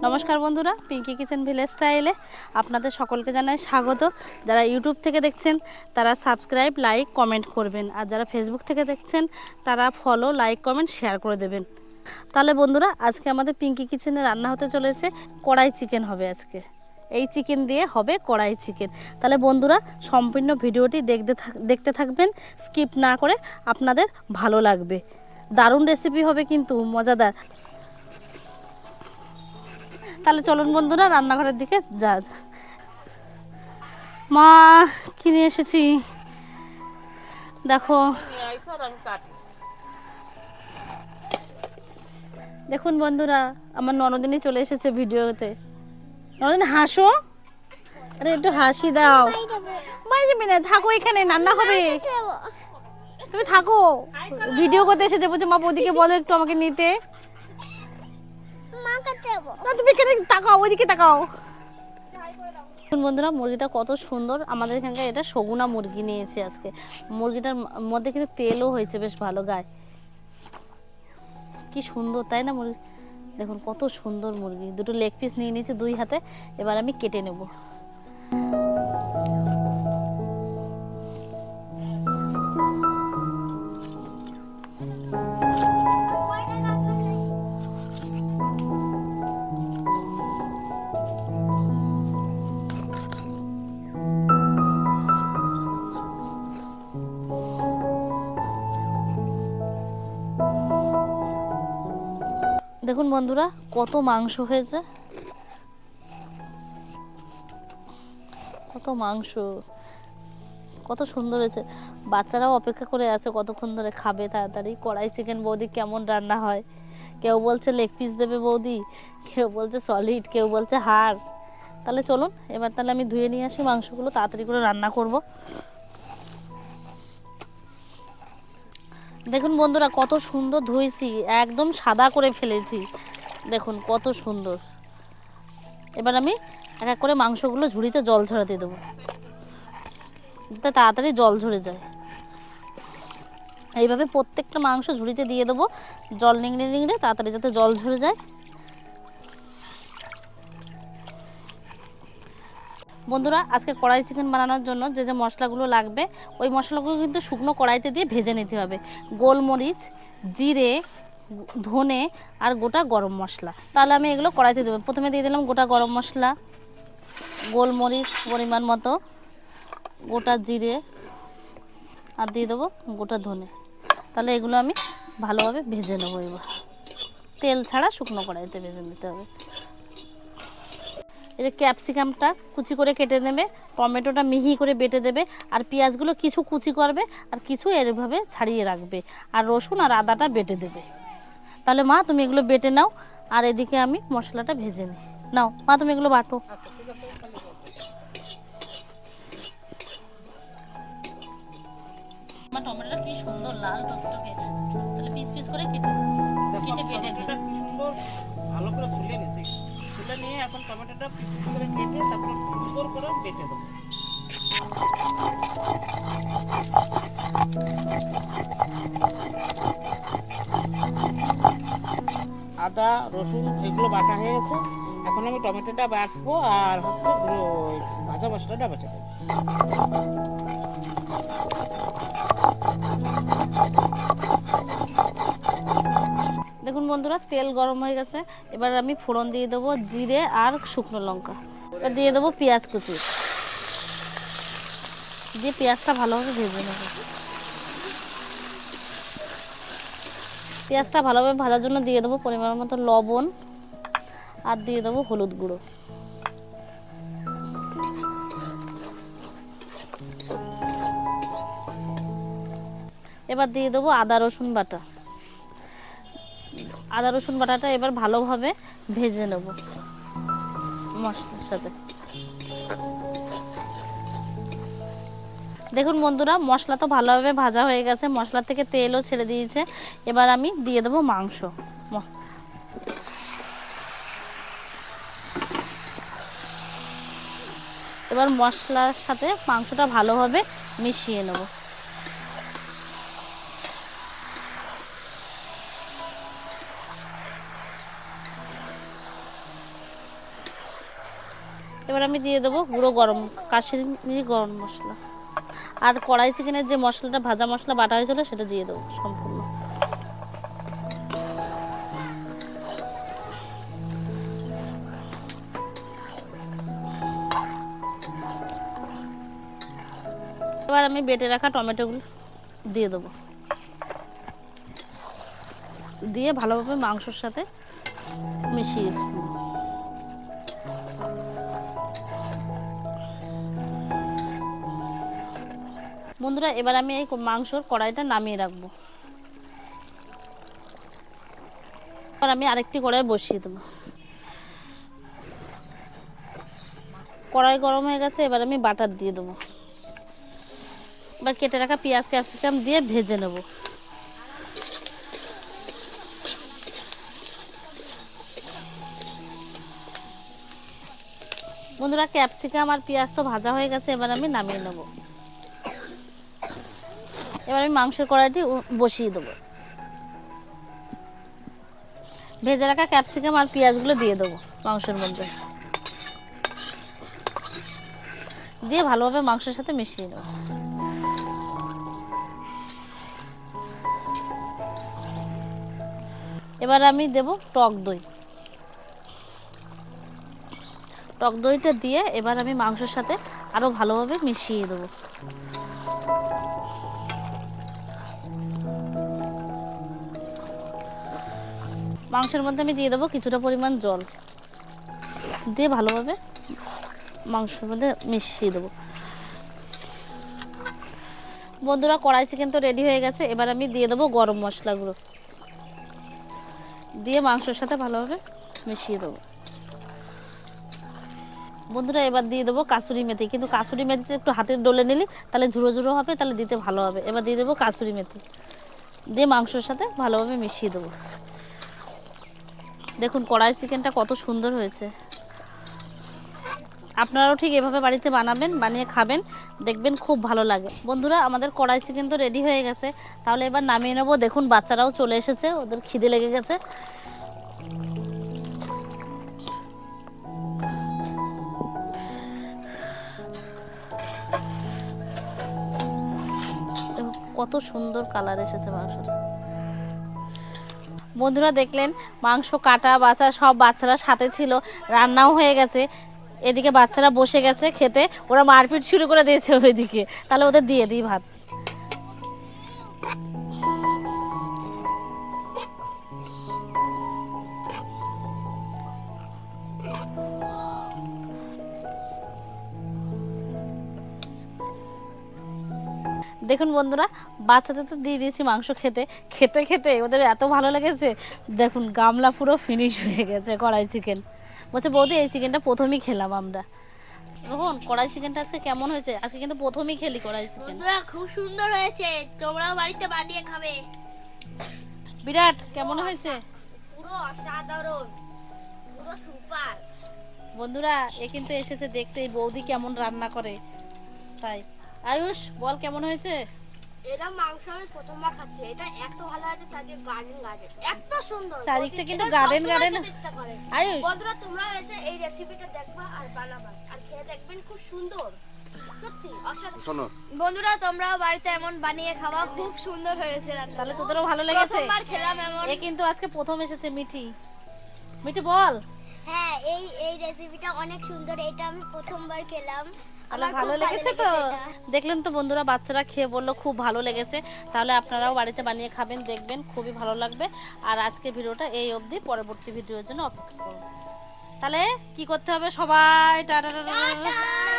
নমস্কার বন্ধুরা, Pinki kitchen village স্টাইলে আপনাদের সকলকে জানাই স্বাগত। যারা ইউটিউব থেকে দেখছেন তারা সাবস্ক্রাইব, লাইক, কমেন্ট করবেন, আর যারা ফেসবুক থেকে দেখছেন তারা ফলো, লাইক, কমেন্ট, শেয়ার করে দেবেন। তাহলে বন্ধুরা, আজকে আমাদের পিঙ্কি কিচেনে রান্না হতে চলেছে কড়াই চিকেন হবে আজকে। এই চিকেন দিয়ে হবে কড়াই চিকেন। তাহলে বন্ধুরা, সম্পূর্ণ ভিডিওটি দেখতে থাকবেন, স্কিপ না করে, আপনাদের ভালো লাগবে। দারুণ রেসিপি হবে কিন্তু মজাদার। তাহলে চলুন বন্ধুরা, রান্নাঘরের দিকে যা। মা কিনে এসেছি, দেখো। দেখুন বন্ধুরা, আমার ননদিনী চলে এসেছে ভিডিওতে। ননদিনী হাসো, আরে একটু হাসি দাও। মাই যাবি না, থাকো, এখানে রান্না হবে, তুমি থাকো। ভিডিও করতে এসেছে, বলছে মা বৌদিকে বলো একটু আমাকে নিতে। না, তুমি এখানে তাকাও, ওইদিকে তাকাও। বন্ধুরা, মুরগিটা কত সুন্দর, আমাদের এখানকার এটা সগুনা মুরগি নিয়েছি আজকে। মুরগিটার মধ্যে কিন্তু তেলও হয়েছে বেশ ভালো, গায়ে কি সুন্দর, তাই না? মুরগি দেখুন কত সুন্দর মুরগি। দুটো লেগ পিস নিয়ে নিয়েছি দুই হাতে, এবার আমি কেটে নেব। দেখুন বন্ধুরা, কত মাংস হয়েছে, কত মাংস, কত সুন্দর হয়েছে। বাচ্চারাও অপেক্ষা করে আছে কতক্ষণ ধরে খাবে তাড়াতাড়ি কড়াই চিকেন। বৌদি কেমন রান্না হয়, কেউ বলছে লেগ পিস দেবে বৌদি, কেউ বলছে সলিড, কেউ বলছে হাড়। তাহলে চলুন এবার তাহলে আমি ধুয়ে নিয়ে আসি মাংসগুলো, তাড়াতাড়ি করে রান্না করব। দেখুন বন্ধুরা, কত সুন্দর ধুয়েছি, একদম সাদা করে ফেলেছি, দেখুন কত সুন্দর। এবার আমি এক এক করে মাংসগুলো ঝুড়িতে জল ঝরাতে দেবো, যাতে তাড়াতাড়ি জল ঝরে যায়। এইভাবে প্রত্যেকটা মাংস ঝুড়িতে দিয়ে দেবো, জল নিংড়ে নিংড়ে তাড়াতাড়ি যাতে জল ঝরে যায়। বন্ধুরা, আজকে কড়াই চিকেন বানানোর জন্য যে যে মশলাগুলো লাগবে, ওই মশলাগুলো কিন্তু শুকনো কড়াইতে দিয়ে ভেজে নিতে হবে। গোলমরিচ, জিরে, ধনে আর গোটা গরম মশলা। তাহলে আমি এগুলো কড়াইতে দেবো। প্রথমে দিয়ে দিলাম গোটা গরম মশলা, গোলমরিচ পরিমাণ মতো, গোটা জিরে, আর দিয়ে দেবো গোটা ধনে। তাহলে এগুলো আমি ভালোভাবে ভেজে নেবো। এবার তেল ছাড়া শুকনো কড়াইতে ভেজে নিতে হবে। এই যে ক্যাপসিকামটা কুচি করে কেটে নেবে, টমেটোটা মিহি করে বেটে দেবে, আর পেঁয়াজগুলো কিছু কুচি করবে আর কিছু এরভাবে ছাড়িয়ে রাখবে, আর রসুন আর আদাটা বেটে দেবে। তাহলে মা তুমি এগুলো বেটে নাও, আর এদিকে আমি মশলাটা ভেজে নিই। নাও মা, তুমি এগুলো বাটো। আমার টমেটোটা কি সুন্দর লাল টকটকে, তাহলে পিস পিস করে কেটে বেটে দিই। ভালো করে ছুলে নিয়েছি, ছুলে নিয়ে এখন টমেটোটা পিস পিস করে কেটে তারপর সুন্দর করে বেটে দেবো। আদা রসুন এগুলো বাটা হয়ে গেছে, এখন আমি টমেটোটা বাটবো আর হচ্ছে ভাজা মশলাটা বেটে দেবো। দেখুন বন্ধুরা, তেল গরম হয়ে গেছে, এবার আমি ফোড়ন দিয়ে দেবো জিরে আর শুকনো লঙ্কা, এবার দিয়ে দেবো পেঁয়াজ কুচি, দিয়ে পেঁয়াজটা ভালোভাবে ভেজে নেব। পেঁয়াজটা ভালোভাবে ভাজার জন্য দিয়ে দেবো পরিমাণ মতো লবণ, আর দিয়ে দেবো হলুদ গুঁড়ো। এবার দিয়ে দেবো আদা রসুন বাটা। আদা রসুন বাটাটা এবার ভালোভাবে ভেজে নেব মশলার সাথে। দেখুন বন্ধুরা, মশলা তো ভালোভাবে ভাজা হয়ে গেছে, মশলা থেকে তেলও ছেড়ে দিয়েছে। এবার আমি দিয়ে দেবো মাংস। এবার মশলার সাথে মাংসটা ভালোভাবে মিশিয়ে নেব। এবার আমি দিয়ে দেবো গুঁড়ো কাশ্মীরি গরম মশলা, আর কড়াই চিকেনের যে মশলাটা ভাজা মশলা বাটা হয়েছিল সেটা দিয়ে দেবো সম্পূর্ণ। এবার আমি বেটে রাখা টমেটোগুলো দিয়ে দেবো, দিয়ে ভালোভাবে মাংসর সাথে মিশিয়ে দেবো। বন্ধুরা এবার আমি এই মাংসর কড়াইটা নামিয়ে রাখবো। এবার আমি আরেকটি কড়াই বসিয়ে দেবো। কড়াই গরম হয়ে গেছে, এবার আমি বাটার দিয়ে দেবো। এবার কেটে রাখা পেঁয়াজ ক্যাপসিকাম দিয়ে ভেজে নেব। বন্ধুরা ক্যাপসিকাম আর পেঁয়াজ তো ভাজা হয়ে গেছে, এবার আমি নামিয়ে নেব। এবার আমি মাংসের কড়াইটি বসিয়ে দেবো। ভেজে রাখা ক্যাপসিকাম আর পেঁয়াজগুলো দিয়ে দেবো মাংসের মধ্যে, দিয়ে ভালোভাবে মাংসের সাথে মিশিয়ে নেব। এবার আমি দেব টক দই। টক দইটা দিয়ে এবার আমি মাংসের সাথে আরো ভালোভাবে মিশিয়ে দেবো। মাংসের মধ্যে আমি দিয়ে দেবো কিছুটা পরিমাণ জল, দিয়ে ভালোভাবে মাংসের মধ্যে মিশিয়ে দেবো। বন্ধুরা কড়াই চিকেন তো রেডি হয়ে গেছে, এবার আমি দিয়ে দেবো গরম মশলাগুলো, দিয়ে মাংসের সাথে ভালোভাবে মিশিয়ে দেবো। বন্ধুরা এবার দিয়ে দেবো কাসুরি মেথি, কিন্তু কাসুরি মেথিটা একটু হাতের ডলে নিলি তাহলে ঝুড়ো ঝুড়ো হবে, তাহলে দিতে ভালো হবে। এবার দিয়ে দেবো কাসুরি মেথি, দিয়ে মাংসের সাথে ভালোভাবে মিশিয়ে দেবো। দেখুন কড়াই চিকেনটা কত সুন্দর হয়েছে। আপনারাও ঠিক এভাবে বাড়িতে বানাবেন, বানিয়ে খাবেন, দেখবেন খুব ভালো লাগে। বন্ধুরা আমাদের কড়াই চিকেন তো রেডি হয়ে গেছে, তাহলে এবার নামিয়ে নেবো। দেখুন বাচ্চারাও চলে এসেছে, ওদের খিদে লেগে গেছে। কত সুন্দর কালার এসেছে মাংসটা। বন্ধুরা দেখলেন মাংস কাটা বাছা সব বাচ্চারা সাথে ছিল, রান্নাও হয়ে গেছে। এদিকে বাচ্চারা বসে গেছে খেতে, ওরা মারপিট শুরু করে দিয়েছে ওইদিকে, তাহলে ওদের দিয়ে দিই ভাত। দেখুন বন্ধুরা বাচ্চাদের তো দিয়ে দিয়েছি মাংস খেতে খেতে খেতে ওদের এত ভালো লেগেছে। দেখুন গামলা পুরো ফিনিশ হয়ে গেছে কড়াই চিকেন। বলছে বৌদি এই চিকেনটা প্রথমেই খেলাম আমরা। রোহন কড়াই চিকেনটা আজকে কেমন হয়েছে? আজকে কিন্তু প্রথমেই খেলি কড়াই চিকেন। খুব সুন্দর হয়েছে, তোমরাও বাড়িতে বানিয়ে খাবে। বিরাট কেমন হয়েছে? পুরো অসাধারণ, পুরো সুপার। বন্ধুরা এ কিন্তু এসেছে দেখতে এই বৌদি কেমন রান্না করে। তাই আয়ুষ বল কেমন হয়েছে? এটা মাংস আমি প্রথমবার খাচ্ছি, এটা এত ভালো আছে, চারদিকে গার্ডেন গার্ডেন এত সুন্দর, চারদিকটা কিন্তু গার্ডেন গার্ডেন। আয়ুষ বন্ধুরা তোমরা এসে এই রেসিপিটা দেখবা আর বানাবা আর খেয়ে দেখবেন খুব সুন্দর, সত্যি অসাধারণ। বন্ধুরা তোমরাও বাড়িতে এমন বানিয়ে খাওয়া, খুব সুন্দর হয়েছে রান্না। তাহলে তোদেরও ভালো লেগেছে? প্রথমবার খেলাম এমন। এ কিন্তু আজকে প্রথম এসেছে মিঠি। মিঠি বল। হ্যাঁ এই রেসিপিটা অনেক সুন্দর, এটা আমি প্রথমবার খেলাম, আমার ভালো লেগেছে তো। দেখলেন তো বন্ধুরা বাচ্চারা খেয়ে বললো খুব ভালো লেগেছে। তাহলে আপনারাও বাড়িতে বানিয়ে খাবেন, দেখবেন খুবই ভালো লাগবে। আর আজকের ভিডিওটা এই অবধি, পরবর্তী ভিডিওর জন্য অপেক্ষা করুন। তাহলে কি করতে হবে সবাই? Tata tata.